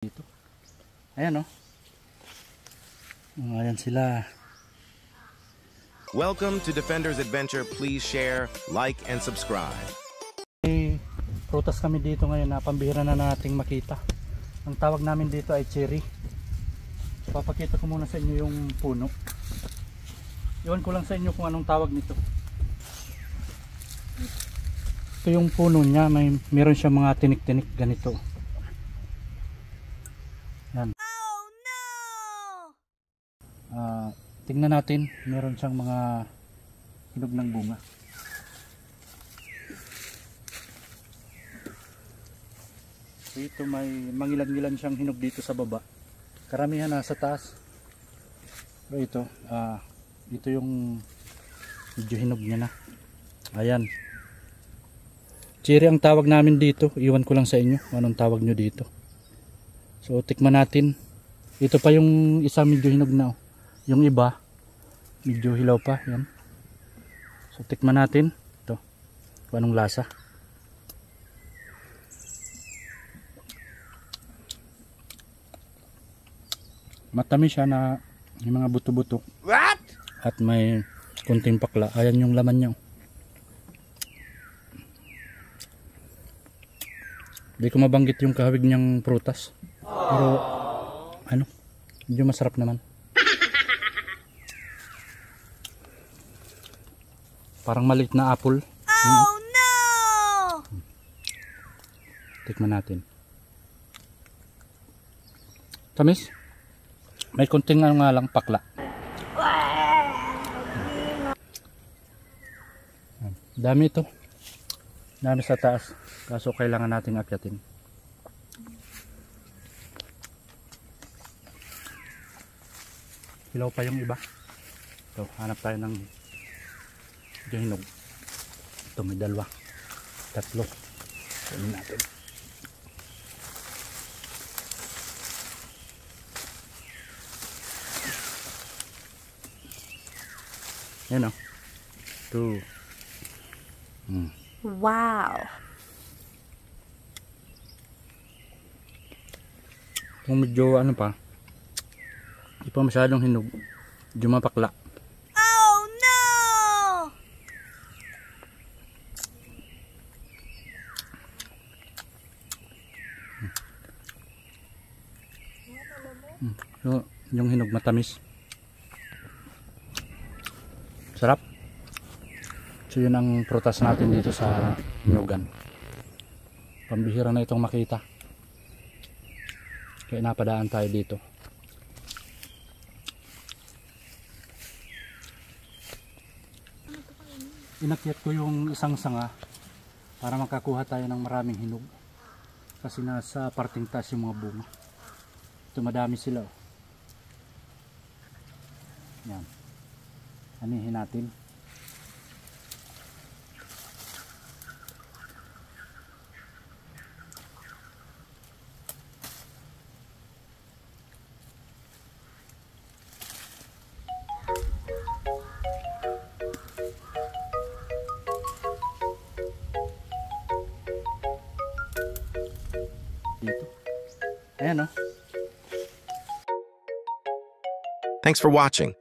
Dito. Ayan, oh. Ayan sila. Welcome to Defender's Adventure. Please share, like, and subscribe. May prutas kami dito ngayon na pambihira na nating makita. Ang tawag namin dito ay cherry. Papakita ko muna sa inyo yung puno. Iwan ko lang sa inyo kung anong tawag nito. Ito yung puno niya, meron siya mga tinik-tinik ganito. Yan. Oh no! Tingnan natin, meron siyang mga hinog ng bunga. Dito may mangilan-ngilan siyang hinog dito sa baba. Karamihan nasa taas. Pero ito yung medyo hinog niya na. Ayan. Cherry ang tawag namin dito. Iwan ko lang sa inyo anong tawag nyo dito. So tikman natin. Ito pa yung isa medyo hinog na. Yung iba medyo hilaw pa. Yan. So tikman natin. Ito. Kung anong lasa. Matamis siya na yung mga buto-buto. What? At may kunting pakla. Ayan yung laman niya. Hindi ko mabanggit yung kahawig niyang prutas. Pero ano, medyo masarap naman. Parang maliit na apple. Oh no! Tikman natin. Tamis? May kunting nga lang pakla. Dami ito. Dami sa taas. Kaso kailangan nating akyatin. Hilaw pa yung iba. Ito, hanap tayo ng hinog. Ito may dalawa. Tatlo. Kunin natin. Yan o. 2. Wow! Kung medyo ano pa, hindi pa masyadong hinog, medyo mapakla. Oh no! So, yung hinog matamis. Sarap. So yun ang prutas natin dito sa Hinugan. Pambihira na itong makita. Kaya napadaan tayo dito. Inakyat ko yung isang sanga para makakuha tayo ng maraming hinog. Kasi nasa parting taas yung mga bunga. Ito madami sila. Oh. Yan. Anihin natin. Dito. Ayan, oh. Thanks for watching.